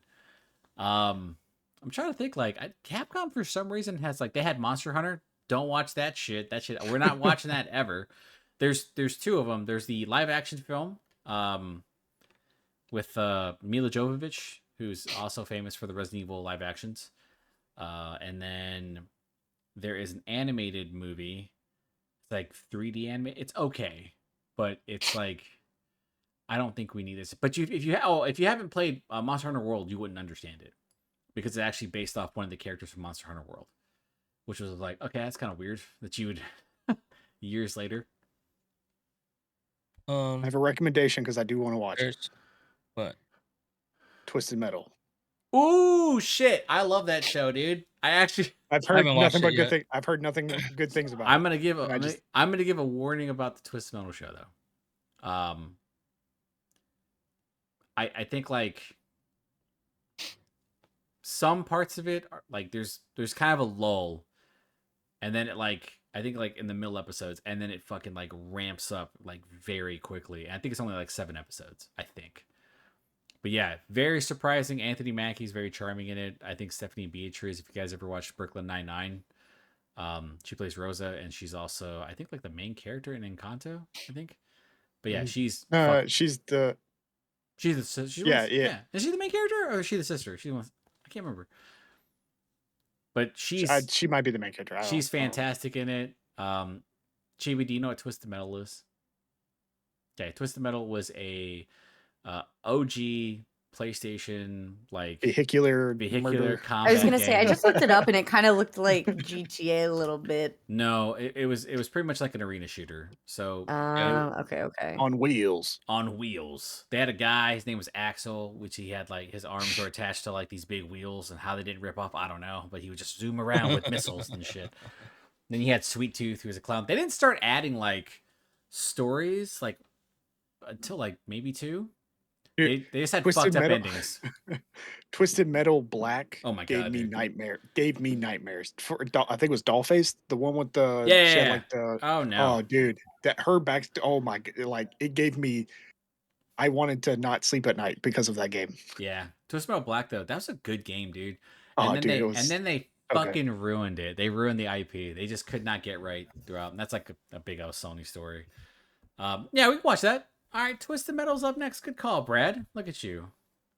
I'm trying to think. Like Capcom for some reason has like they had Monster Hunter. Don't watch that shit. That shit. We're not watching that ever. There's two of them. There's the live action film with Mila Jovovich, who's also famous for the Resident Evil live actions. And then there is an animated movie. It's like 3D anime. It's okay, but it's like I don't think we need this. But if you haven't played Monster Hunter World, you wouldn't understand it because it's actually based off one of the characters from Monster Hunter World, which was like okay, that's kind of weird that you would years later.
I have a recommendation because I do want to watch it.
There's what?
Twisted Metal.
Ooh, shit! I love that show, dude.
I've heard
haven't watched
nothing but
it
good
yet.
things. I've heard nothing good things about
I'm
it.
gonna give
And I just-
I'm gonna give a warning about the Twisted Metal show though. I think like some parts of it are like there's kind of a lull, and then it like I think like in the middle episodes, and then it fucking like ramps up like very quickly. And I think it's only like 7 episodes, I think. But yeah, very surprising. Anthony Mackie's very charming in it. I think Stephanie Beatriz, if you guys ever watched Brooklyn Nine-Nine, she plays Rosa, and she's also I think like the main character in Encanto, I think. But yeah, she's
she's the yeah.
Is she the main character or is she the sister? I can't remember. But she
might be the main character.
She's fantastic in it. Chibi, do you know what Twisted Metal is? Okay, Twisted Metal was a OG PlayStation like
vehicular
combat.
I was gonna
game.
say I just looked it up and it kind of looked like GTA a little bit.
No, it was pretty much like an arena shooter. So
okay.
On wheels.
On wheels. They had a guy, his name was Axel, which he had like his arms were attached to like these big wheels, and how they didn't rip off, I don't know, but he would just zoom around with missiles and shit. Then you had Sweet Tooth, who was a clown. They didn't start adding like stories like until like maybe 2.
Dude,
they just had fucked up endings.
Twisted Metal Black.
Oh my
gave
god,
me
dude.
Gave me nightmares. I think it was Dollface, the one with the
yeah.
She had like the
oh no.
Oh dude, that her back. Oh my, like it gave me. I wanted to not sleep at night because of that game.
Yeah, Twisted Metal Black though, that was a good game, dude.
And
then they fucking ruined it. They ruined the IP. They just could not get right throughout. And that's like a big old Sony story. Yeah, we can watch that. All right, Twisted Metal's up next. Good call, Brad. Look at you.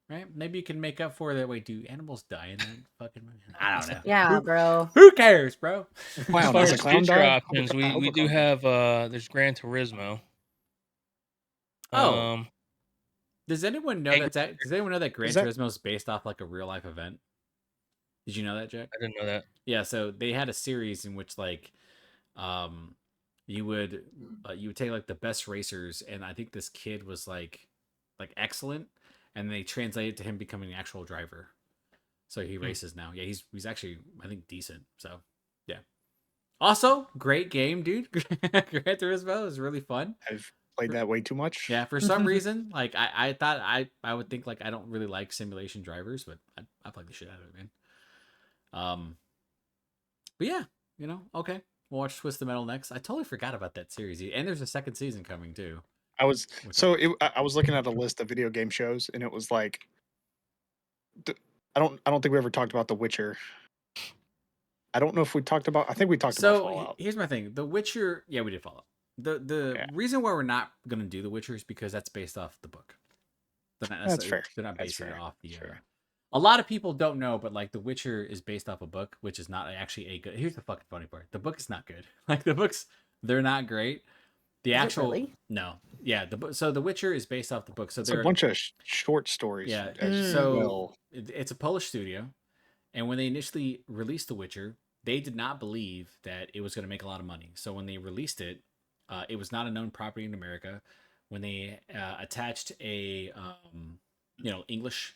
Right? Maybe you can make up for that. Wait, do animals die in that fucking movie? I don't know.
Yeah, bro.
Who cares, bro?
As far as future options, we do have there's Gran Turismo.
Does anyone know does anyone know that Gran Turismo is based off like a real life event? Did you know that, Jack?
I didn't know that.
Yeah, so they had a series in which like you would take like the best racers, and I think this kid was like excellent, and they translated to him becoming an actual driver. So he races now. Yeah, he's actually I think decent. So yeah. Also, great game, dude. Gran Turismo is really fun.
I've played that way too much.
Yeah, for some reason, like I thought I would think like I don't really like simulation drivers, but I played the shit out of it, man. But yeah, okay. We'll watch Twist the Metal next. I totally forgot about that series. And there's a second season coming too.
I was
Which
I was looking at a list of video game shows, and it was like, I don't think we ever talked about The Witcher. I don't know if we talked about. I think we talked about Fallout.
Here's my thing. The Witcher, yeah, we did Fallout. The reason why we're not gonna do The Witcher is because that's based off the book. They're not
That's fair.
They're not
That's
basing
fair.
it off the.
That's fair.
A lot of people don't know, but like The Witcher is based off a book, which is not actually a good. Here's the fucking funny part: the book is not good. Like the books, they're not great. The
Is it
actual
really?
no, yeah. So The Witcher is based off the book. So
It's
there
a bunch of short stories.
Yeah.
as
So
well.
it's a Polish studio, and when they initially released The Witcher, they did not believe that it was going to make a lot of money. So when they released it, it was not a known property in America. When they attached a English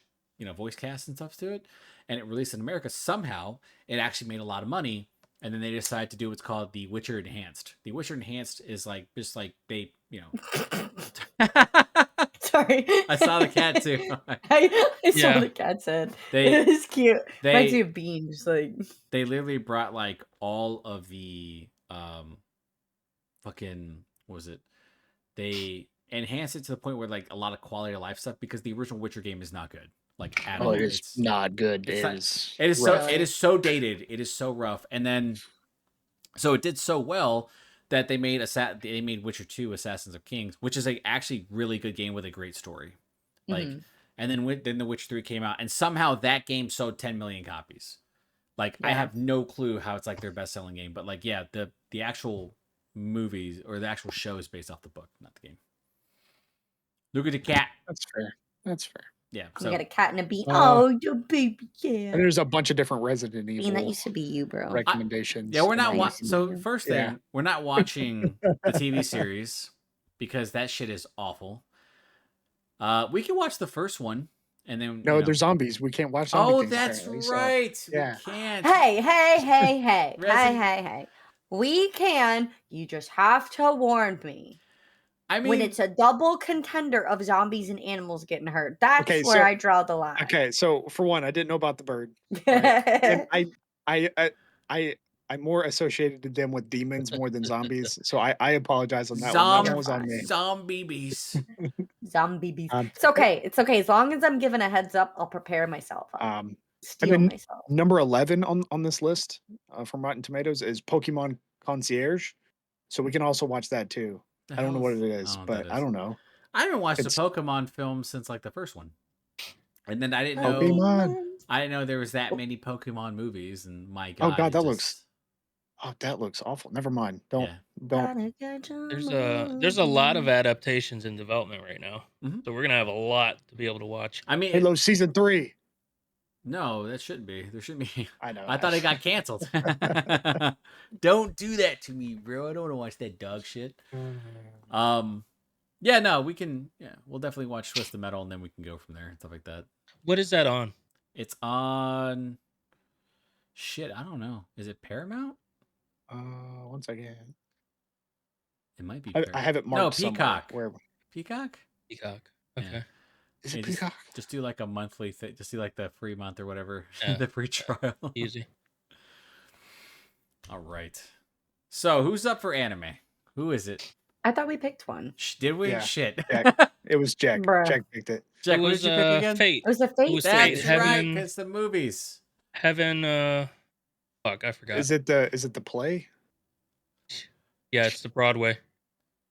voice cast and stuff to it, and it released in America, somehow it actually made a lot of money. And then they decided to do what's called the Witcher Enhanced. The Witcher Enhanced is like just like they
Sorry.
I saw the cat too.
I saw
Yeah.
the cat's head.
They-
It was cute. Reminds
they-
me of Bean, just like
They literally brought like all of the fucking what was it? They enhanced it to the point where like a lot of quality of life stuff, because the original Witcher game is not good. Like at all.
Oh, it is
It's
not good.
it's
It
not-
is.
It is so
rough.
it is so dated. It is so rough. And then so it did so well that they made Witcher 2 Assassins of Kings, which is a actually really good game with a great story. Like
Mhm.
and then The Witcher 3 came out, and somehow that game sold 10 million copies. Like I
Yeah.
have no clue how it's like their best-selling game, but like yeah, the actual movies or the actual show is based off the book, not the game. Look at the cat.
That's fair. That's fair.
Yeah.
you
So
got a cat and a bean.
Uh,
Oh, your baby, yeah.
And there's a bunch of different Resident
Bean,
Evil
that used to be you, bro.
recommendations.
yeah, we're not
Nice.
watching. So first thing,
Yeah.
we're not watching the TV series because that shit is awful. We can watch the first one and then
No, they're zombies. We can't watch zombie
Oh,
things,
that's
apparently, so-
right.
yeah.
We can't.
Hey.
Resident-
We can. You just have to warn me.
I mean,
When it's a double contender of zombies and animals getting hurt, that's
Okay,
where
so-
I draw the line.
Okay, so for one, I didn't know about the bird. And I more associated them with demons more than zombies. So I apologize on that one. That one was on me.
zombie beasts.
Zombie bees.
Um,
It's okay. It's okay. As long as I'm given a heads up, I'll prepare myself. I'll steal
then-
myself.
Number 11 on this list from Rotten Tomatoes is Pokemon Concierge. So we can also watch that too. I don't know what it is, but I don't know.
I haven't watched
It's-
a Pokemon film since like the first one, and then I didn't
Oh,
know.
Pokemon.
I didn't know there was that many Pokemon movies, and my
Oh,
god,
God,
it
that
just-
looks- Oh, that looks awful. Never mind. Don't.
Yeah.
There's a lot of adaptations in development right now,
Mhm.
so we're gonna have a lot to be able to watch.
I mean,
Halo Season 3.
no, that shouldn't be. There shouldn't be.
I know.
I thought it got canceled. Don't do that to me, bro. I don't want to watch that dog shit. Yeah, no, we can. Yeah, we'll definitely watch Twist the Metal, and then we can go from there and stuff like that.
What is that on?
It's on. Shit, I don't know. Is it Paramount?
One second.
It might be.
I have it marked.
No,
somewhere.
Peacock.
Where
Peacock?
Peacock.
Yeah.
Okay.
is
Yeah,
it? Peacock.
Just do like a monthly thing. Just do like the free month or whatever.
Yeah.
The free trial.
Easy.
All right. So who's up for anime? Who is it?
I thought we picked one.
Did we?
Yeah.
Shit.
Jack. It was Jack.
Bruh.
Jack picked it.
Jack,
it
what
was
did you pick again?
Fate.
It was a fate.
was
series.
That's
Fate.
right.
Heaven-
It's the movies.
Heaven. Fuck, I forgot.
Is it the play?
Yeah, it's the Broadway.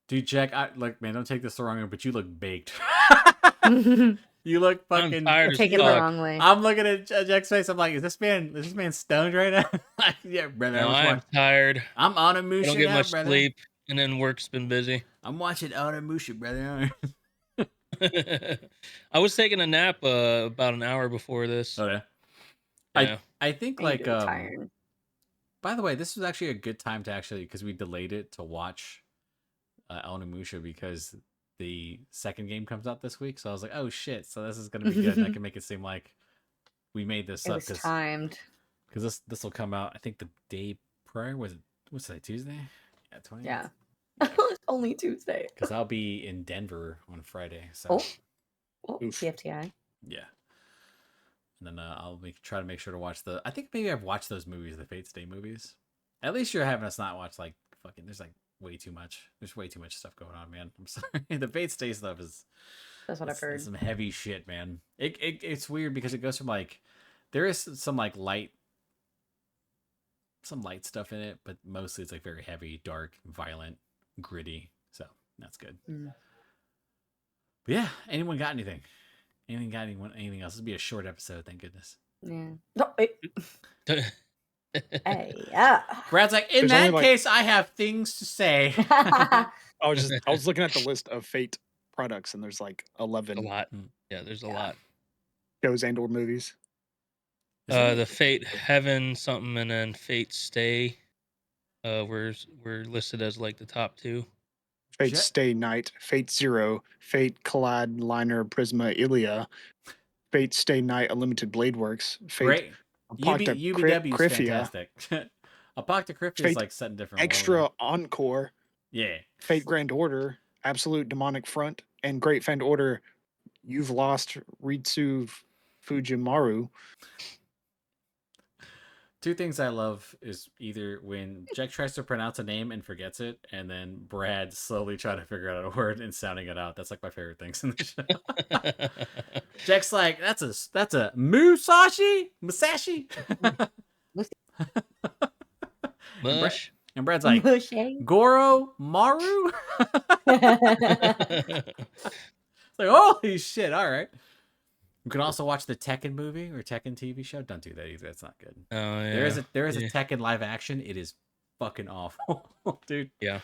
Dude, Jack, look, man, don't take this the wrong way, but you look baked.
Take
You look
I'm
fucking.
tired as
it the
fuck.
wrong way.
I'm looking at Jack's face. I'm like, is this man stoned right now? Like, yeah, brother.
No, I'm tired.
I'm on a
I
Onimusha
don't get
now,
much
brother.
sleep, and then work's been busy.
I'm watching Onimusha, brother.
I was taking a nap about an hour before this.
Okay.
Yeah.
I think
I'm
like
getting tired.
by the way, this was actually a good time to because we delayed it to watch Onimusha because the second game comes out this week. So I was like, oh shit, so this is gonna be good. And I can make it seem like we made this
It
up
was
because
timed.
this will come out I think the day prior. What's today, Tuesday? Yeah, 20th.
Yeah. It's only Tuesday.
Because I'll be in Denver on Friday. So
Oh,
Oof.
CFTI.
yeah. and then I'll try to make sure to watch the. I think maybe I've watched those movies, the Fate Stay movies. At least you're having us not watch like fucking. There's like way too much. There's way too much stuff going on, man. I'm sorry. The Fate Stay stuff is.
That's what I've heard.
Some heavy shit, man. It's weird because it goes from like there is some like light stuff in it, but mostly it's like very heavy, dark, violent, gritty. So that's good.
Mm.
But yeah, anyone got anything? Anything else? This would be a short episode, thank goodness.
Yeah. No, hey, yeah.
Brad's like, in
There's only,
that case, I have things to say.
I was looking at the list of Fate products, and there's like 11
A lot. Yeah, there's a lot.
shows and or movies.
The Fate Heaven something and then Fate Stay. We're listed as like the top 2.
Fate Stay Night, Fate Zero, Fate Collide Liner Prisma Ilia, Fate Stay Night Unlimited Blade Works, Fate
Great. UBW is fantastic. Apocrypha is like set in different
Extra
world.
Encore.
Yeah.
Fate Grand Order, Absolute Demonic Front, and Great Fan Order. You've lost Ritsu Fujimaru.
2 things I love is either when Jack tries to pronounce a name and forgets it, and then Brad slowly trying to figure out a word and sounding it out. That's like my favorite things in the show. Jack's like, that's a Musashi?
Mush.
And Brad's like,
Mushy.
Goro Maru? It's like, holy shit, all right. You can also watch the Tekken movie or Tekken TV show. Don't do that either. That's not good.
Oh yeah.
There is a Tekken live action. It is fucking awful, dude.
Yeah.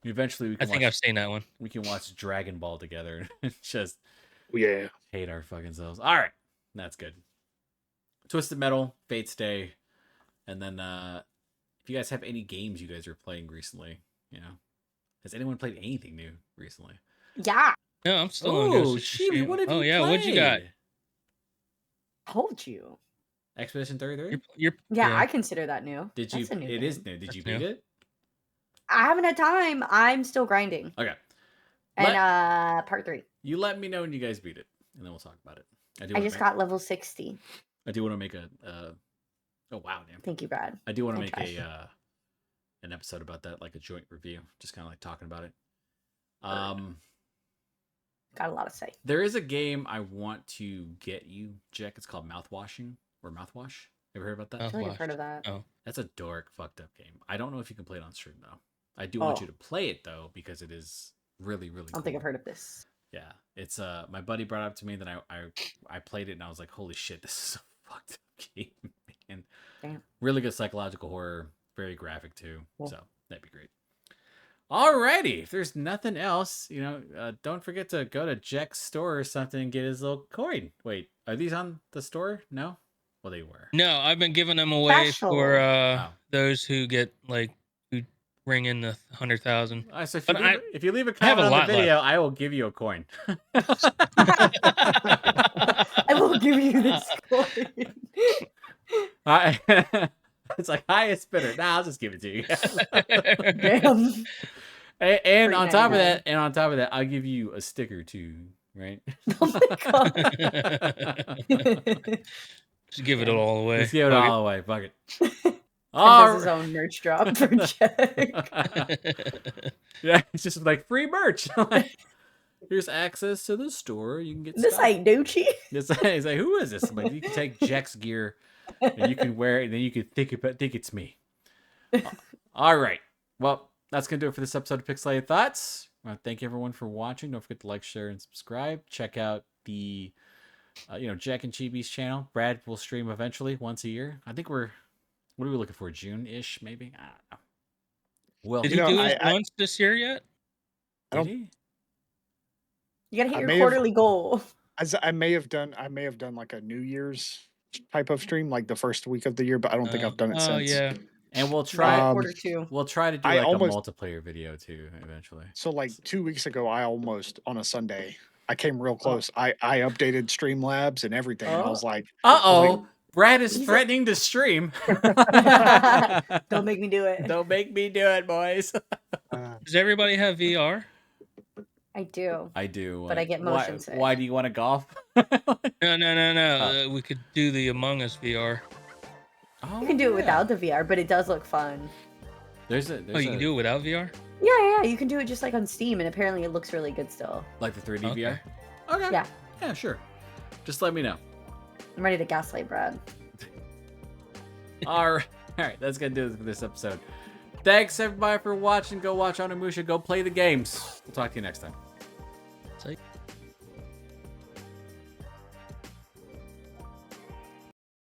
Eventually,
I've seen that one.
We can watch Dragon Ball together and just hate our fucking selves. All right, that's good. Twisted Metal, Fate Stay, and then if you guys have any games you guys are playing recently, has anyone played anything new recently?
Yeah.
No, I'm still on Ghost of
Chibi,
Tsushima.
what have you
yeah, what'd you got?
Told you.
Expedition 33?
Yeah, I consider that new.
Did you? It is new. Did you beat it?
I haven't had time. I'm still grinding.
Okay.
And part 3.
You let me know when you guys beat it, and then we'll talk about it.
I just got level 60.
I do want to make a. Oh wow, damn!
Thank you, Brad.
I do want to make an episode about that, like a joint review, just kind of like talking about it.
Got a lot to say.
There is a game I want to get you, Jack. It's called Mouthwash. Ever heard about that?
I feel like I've heard of that.
Oh.
That's a dark, fucked up game. I don't know if you can play it on stream though. I do want you to play it though because it is really, really.
I don't think I've heard of this.
Yeah, it's my buddy brought it up to me. Then I played it and I was like, holy shit, this is a fucked up game. And
damn,
really good psychological horror, very graphic too. Cool. So that'd be great. Alrighty, if there's nothing else, don't forget to go to Jack's store or something and get his little coin. Wait, are these on the store? No? Well, they were.
No, I've been giving them away for those who get who ring in the 100,000.
So if you leave a comment on the video, I will give you a coin.
I will give you this coin.
It's like highest bidder. Nah, I'll just give it to you.
Damn.
And on top of that, I'll give you a sticker too, right?
Oh my god.
Just give it all away.
Just give it all away. Fuck it.
Does his own merch drop for Jack.
Yeah, it's just like free merch. Here's access to the store. You can get
this ain't Gucci.
It's like, who is this? Like, you can take Jack's gear and you can wear it, and then you can think it's me. All right. Well, that's gonna do it for this episode of Pixelated Thoughts. I want to thank everyone for watching. Don't forget to like, share, and subscribe. Check out the Jack and Chibi's channel. Brad will stream eventually once a year. I think what are we looking for? June-ish, maybe? I don't know. Well,
did he do it once this year yet?
Did he?
You gotta hit your quarterly goal.
I may have done like a New Year's type of stream, like the first week of the year, but I don't think I've done it since.
Yeah.
And we'll try.
Quarter 2.
We'll try to do like a multiplayer video too eventually.
So like 2 weeks ago, I almost on a Sunday. I came real close. I updated Streamlabs and everything. And I was like,
Brad is threatening to stream.
Don't make me do it.
Don't make me do it, boys.
Does everybody have VR?
I do,
I do.
but I get
why?
motion sick.
Why do you want to golf?
No. We could do the Among Us VR.
Oh,
You can do it
yeah.
without the VR, but it does look fun.
There's
Oh, you can do it without VR?
Yeah, you can do it just like on Steam, and apparently it looks really good still.
like the 3D
Okay.
VR. Okay.
Yeah,
Yeah, sure. Just let me know.
I'm ready to gaslight Brad.
All right, that's gonna do it for this episode. Thanks everybody for watching. Go watch Onimusha. Go play the games. We'll talk to you next time.